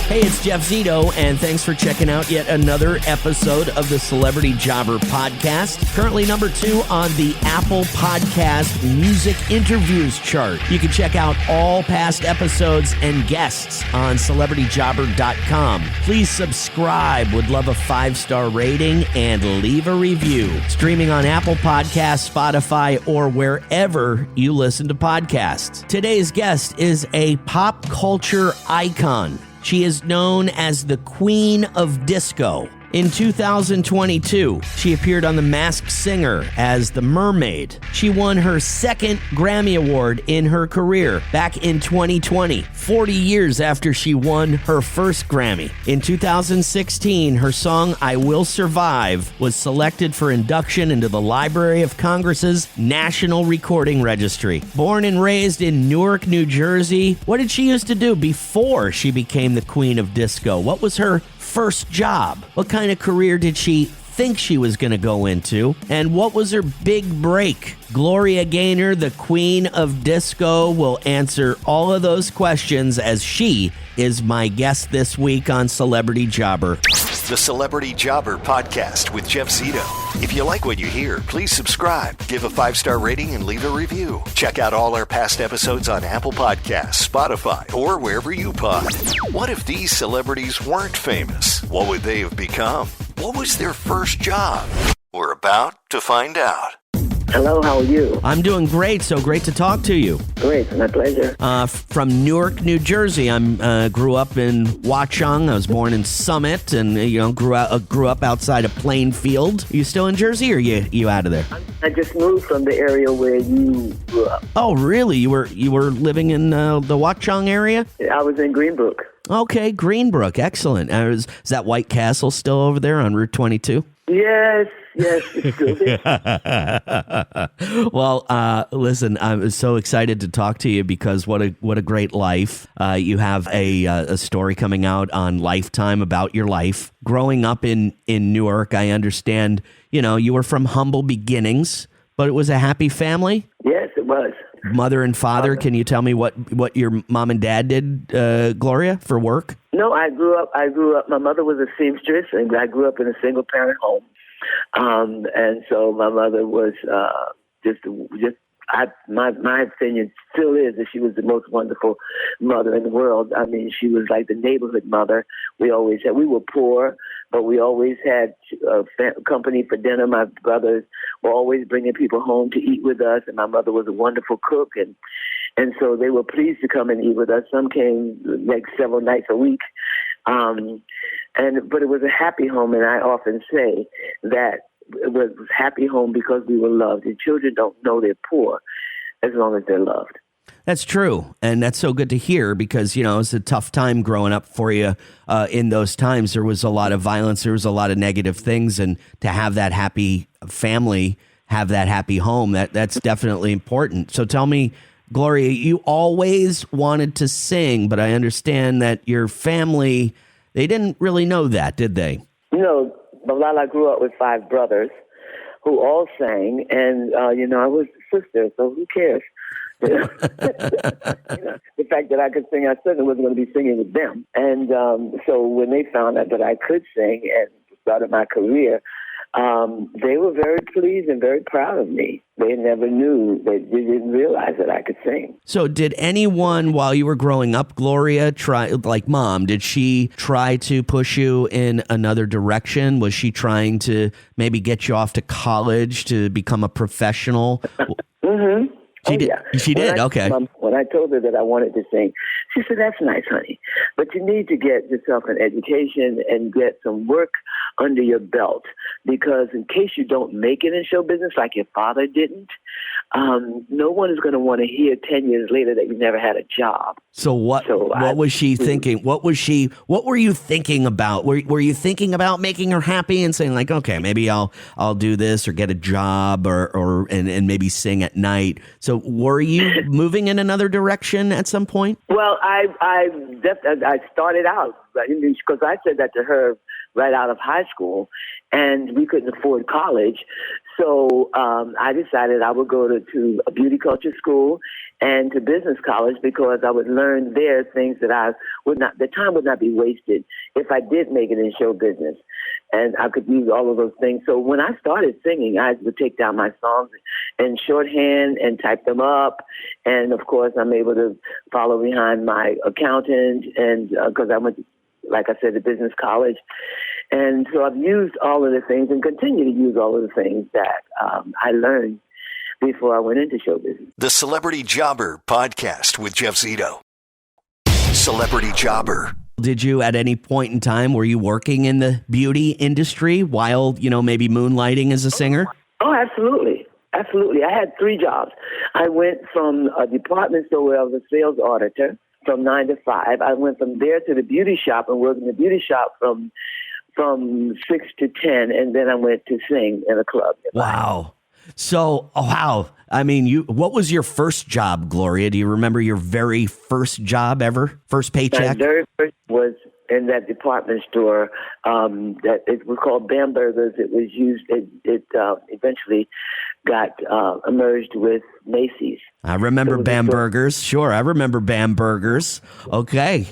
Hey, it's Jeff Zito, and thanks for checking out yet another episode of the Celebrity Jobber Podcast. Currently number 2 on the Apple Podcast Music Interviews chart. You can check out all past episodes and guests on CelebrityJobber.com. Please subscribe. Would love a 5-star rating and leave a review. Streaming on Apple Podcasts, Spotify, or wherever you listen to podcasts. Today's guest is a pop culture icon. She is known as the Queen of Disco. In 2022, she appeared on The Masked Singer as the Mermaid. She won her second Grammy Award in her career back in 2020, 40 years after she won her first Grammy. In 2016, her song I Will Survive was selected for induction into the Library of Congress's National Recording Registry. Born and raised in Newark, New Jersey, what did she used to do before she became the Queen of Disco? What was her first job? What kind of career did she think she was going to go into? And what was her big break? Gloria Gaynor, the Queen of Disco, will answer all of those questions as she is my guest this week on Celebrity Jobber. The Celebrity Jobber Podcast with Jeff Zito. If you like what you hear, please subscribe, give a 5-star rating, and leave a review. Check out all our past episodes on Apple Podcasts, Spotify, or wherever you pod. What if these celebrities weren't famous? What would they have become? What was their first job? We're about to find out. Hello, how are you? I'm doing great. So great to talk to you. Great, my pleasure. From Newark, New Jersey. I grew up in Watchung. I was born in Summit, and grew up outside of Plainfield. Are you still in Jersey, or are you out of there? I just moved from the area where you grew up. Oh, really? You were living in the Watchung area? I was in Greenbrook. Okay, Greenbrook. Excellent. Is that White Castle still over there on Route 22? Yes, it's still there. Well, listen, I'm so excited to talk to you because what a great life. You have a story coming out on Lifetime about your life. Growing up in Newark, I understand, you were from humble beginnings, but it was a happy family? Yes, it was. Mother and father, can you tell me what your mom and dad did, Gloria, for work? No, I grew up, my mother was a seamstress, and I grew up in a single-parent home. And so my mother was my opinion still is that she was the most wonderful mother in the world. I mean, she was like the neighborhood mother. We were poor, but we always had company for dinner. My brothers were always bringing people home to eat with us, and my mother was a wonderful cook, and so they were pleased to come and eat with us. Some came like several nights a week. But it was a happy home, and I often say that it was a happy home because we were loved. And children don't know they're poor as long as they're loved. That's true, and that's so good to hear because, it was a tough time growing up for you in those times. There was a lot of violence, there was a lot of negative things, and to have that happy family, have that happy home, that's definitely important. So tell me, Gloria, you always wanted to sing, but I understand that your family, they didn't really know that, did they? Malala grew up with 5 brothers who all sang, and, I was the sister, so who cares? The fact that I could sing, I certainly wasn't going to be singing with them. And so when they found out that I could sing and started my career, they were very pleased and very proud of me. They never knew, they didn't realize that I could sing. So did anyone, while you were growing up, Gloria, Mom, did she try to push you in another direction? Was she trying to maybe get you off to college to become a professional? Mm-hmm. She did? Okay. When I told her that I wanted to sing, she said, that's nice, honey, but you need to get yourself an education and get some work under your belt, because in case you don't make it in show business like your father didn't, no one is going to want to hear 10 years later that you never had a job. So what was she thinking? What were you thinking about? Were you thinking about making her happy and saying like, okay, maybe I'll do this or get a job or maybe sing at night? So were you moving in another direction at some point? Well, I started out, because I said that to her right out of high school, and we couldn't afford college. So I decided I would go to a beauty culture school and to business college because I would learn there things that the time would not be wasted if I did make it in show business. And I could use all of those things. So when I started singing, I would take down my songs in shorthand and type them up. And of course, I'm able to follow behind my accountant, and because I went, like I said, to business college. And so I've used all of the things and continue to use all of the things that I learned before I went into show business. The Celebrity Jobber Podcast with Jeff Zito. Celebrity Jobber. Did you, at any point in time, were you working in the beauty industry while, maybe moonlighting as a singer? Oh, absolutely. Absolutely. I had 3 jobs. I went from a department store where I was a sales auditor from 9 to 5. I went from there to the beauty shop and worked in the beauty shop from 6 to 10, and then I went to sing in a club. Wow. So, wow. I mean, what was your first job, Gloria? Do you remember your very first job ever? First paycheck? My very first was in that department store that it was called Bamberger's. It was used, it eventually got merged with Macy's. I remember Bamberger's. Sure, I remember Bamberger's. Okay.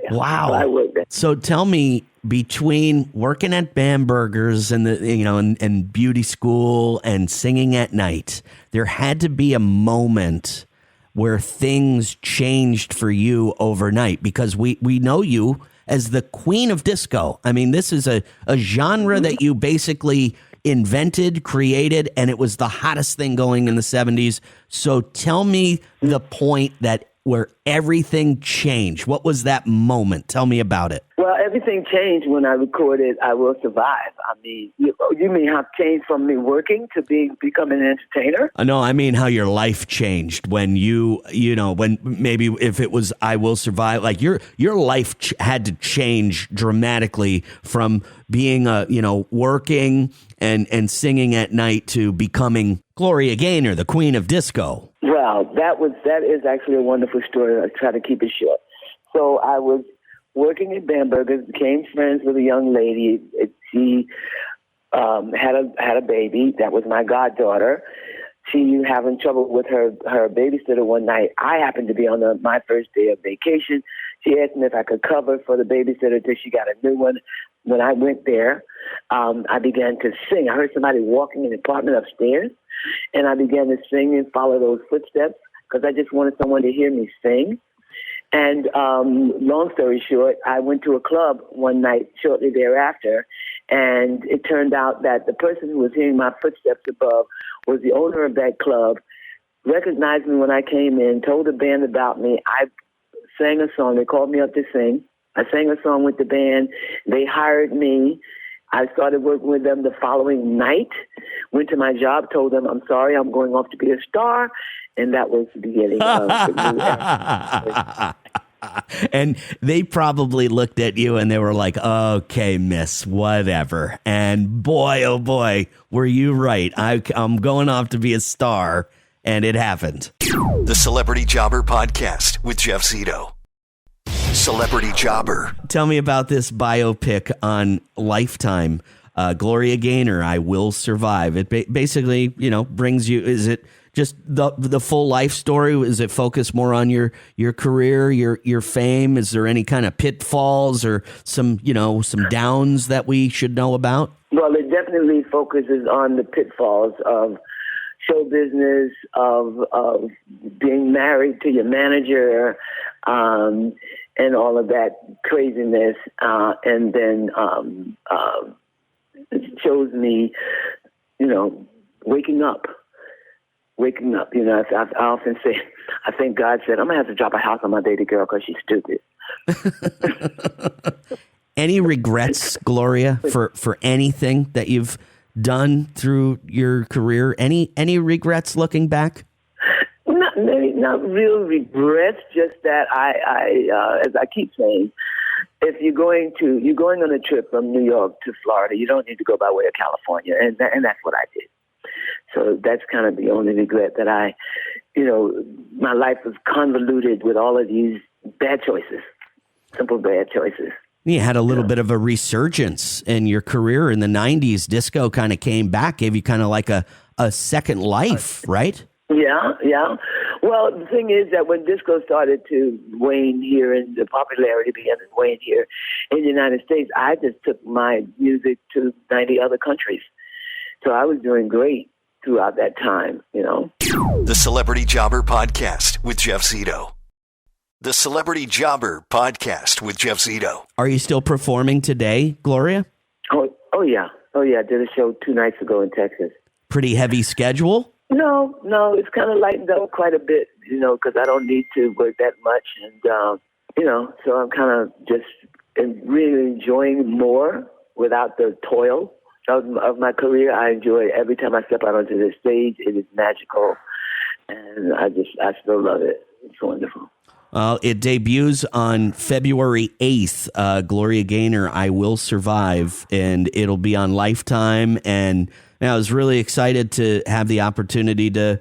Yeah. Wow. So I worked there. So tell me, between working at Bamberger's and and beauty school and singing at night, there had to be a moment where things changed for you overnight, because we know you as the queen of disco. I mean, this is a genre that you basically invented, created, and it was the hottest thing going in the 70s. So tell me the point where everything changed. What was that moment? Tell me about it. Well, everything changed when I recorded I Will Survive. I mean, you mean how it changed from me working to becoming an entertainer? No, I mean how your life changed when when maybe if it was I Will Survive, like your life had to change dramatically from being working and singing at night to becoming Gloria Gaynor, the queen of disco. Well, that is actually a wonderful story. I try to keep it short. So I was working at Bamberger's, became friends with a young lady. She had a baby. That was my goddaughter. She having trouble with her babysitter one night. I happened to be on my first day of vacation. She asked me if I could cover for the babysitter till she got a new one. When I went there, I began to sing. I heard somebody walking in the apartment upstairs, and I began to sing and follow those footsteps because I just wanted someone to hear me sing. And long story short, I went to a club one night shortly thereafter, and it turned out that the person who was hearing my footsteps above was the owner of that club, recognized me when I came in, told the band about me. I sang a song. They called me up to sing. I sang a song with the band. They hired me. I started working with them the following night, went to my job, told them, I'm sorry, I'm going off to be a star. And that was the beginning of the new era. And they probably looked at you and they were like, okay, miss, whatever. And boy, oh boy, were you right. I'm going off to be a star. And it happened. The Celebrity Jobber Podcast with Jeff Zito. Celebrity Jobber. Tell me about this biopic on Lifetime. Gloria Gaynor, I Will Survive. It basically, brings you, is it just the full life story? Is it focused more on your career, your fame? Is there any kind of pitfalls or some downs that we should know about? Well, it definitely focuses on the pitfalls of show business, of being married to your manager, and all of that craziness. And then it shows me, waking up. I often say, I think God said, I'm going to have to drop a house on my baby girl because she's stupid. Any regrets, Gloria, for anything that you've done through your career? Any regrets looking back? Not real regrets, just that I as I keep saying, if you're going on a trip from New York to Florida, you don't need to go by way of California, and that's what I did. So that's kind of the only regret that my life was convoluted with all of these bad choices, simple bad choices. You had a little bit of a resurgence in your career in the 90s. Disco kind of came back, gave you kind of like a second life, right? Yeah. Well, the thing is that when disco started to wane here and the popularity began to wane here in the United States, I just took my music to 90 other countries. So I was doing great throughout that time, you know. The Celebrity Jobber Podcast with Jeff Zito. The Celebrity Jobber Podcast with Jeff Zito. Are you still performing today, Gloria? Oh yeah. I did a show 2 nights ago in Texas. Pretty heavy schedule? No, it's kind of lightened up quite a bit, you know, because I don't need to work that much. And, you know, so I'm kind of just really enjoying more without the toil of my career. I enjoy every time I step out onto the stage. It is magical. And I still love it. It's wonderful. It debuts on February 8th. Gloria Gaynor, I Will Survive, and it'll be on Lifetime. And I was really excited to have the opportunity to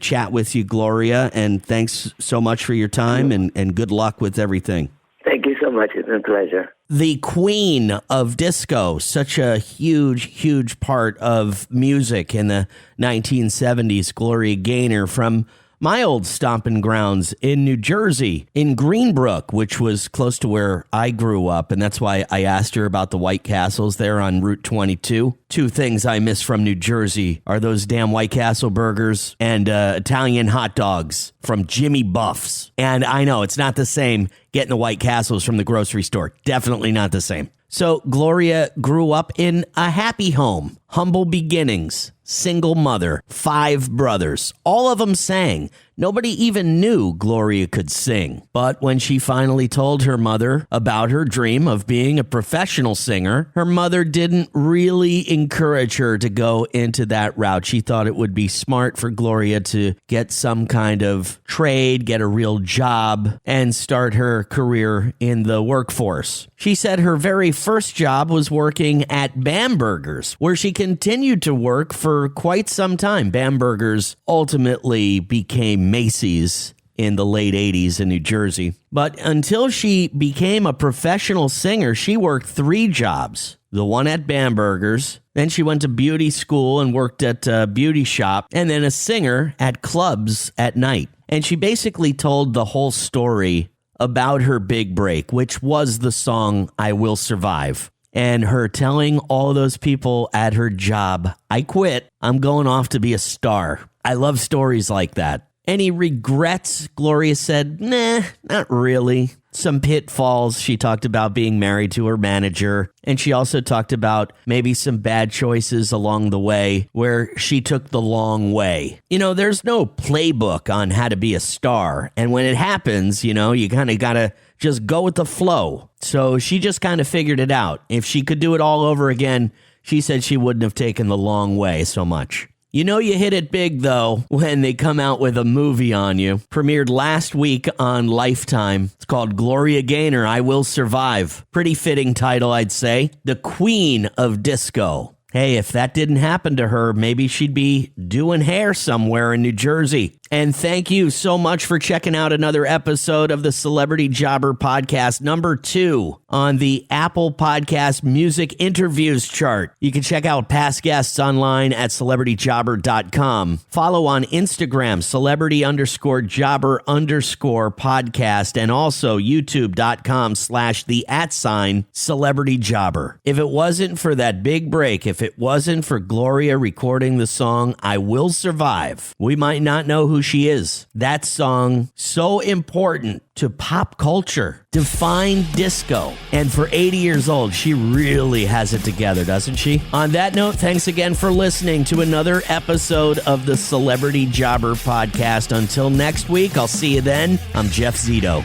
chat with you, Gloria. And thanks so much for your time, and good luck with everything. Thank you so much. It's been a pleasure. The queen of disco, such a huge part of music in the 1970s, Gloria Gaynor, from my old stomping grounds in New Jersey, in Greenbrook, which was close to where I grew up. And that's why I asked her about the White Castles there on Route 22. 2 things I miss from New Jersey are those damn White Castle burgers and Italian hot dogs from Jimmy Buff's. And I know it's not the same getting the White Castles from the grocery store. Definitely not the same. So Gloria grew up in a happy home, humble beginnings, single mother, 5 brothers. All of them sang. Nobody even knew Gloria could sing. But when she finally told her mother about her dream of being a professional singer, her mother didn't really encourage her to go into that route. She thought it would be smart for Gloria to get some kind of trade, get a real job, and start her career in the workforce. She said her very first job was working at Bamberger's, where she continued to work for quite some time. Bamberger's ultimately became Macy's in the late 80s in New Jersey. But until she became a professional singer, she worked 3 jobs. The one at Bamberger's, then she went to beauty school and worked at a beauty shop, and then a singer at clubs at night. And she basically told the whole story about her big break, which was the song I Will Survive. And her telling all those people at her job, I quit, I'm going off to be a star. I love stories like that. Any regrets? Gloria said, nah, not really. Some pitfalls. She talked about being married to her manager. And she also talked about maybe some bad choices along the way where she took the long way. You know, there's no playbook on how to be a star. And when it happens, you know, you kind of got to just go with the flow. So she just kind of figured it out. If she could do it all over again, she said she wouldn't have taken the long way so much. You know you hit it big, though, when they come out with a movie on you. Premiered last week on Lifetime. It's called Gloria Gaynor, I Will Survive. Pretty fitting title, I'd say. The Queen of Disco. Hey, if that didn't happen to her, maybe she'd be doing hair somewhere in New Jersey. And thank you so much for checking out another episode of the Celebrity Jobber Podcast, number 2 on the Apple Podcast Music Interviews chart. You can check out past guests online at celebrityjobber.com. Follow on Instagram, celebrity_jobber_podcast, and also youtube.com/the@CelebrityJobber. If it wasn't for that big break, if it wasn't for Gloria recording the song I Will Survive, we might not know who she is. That song, so important to pop culture, defined disco. And for 80 years old, she really has it together, doesn't she? On that note, thanks again for listening to another episode of the Celebrity Jobber Podcast. Until next week, I'll see you then. I'm Jeff Zito.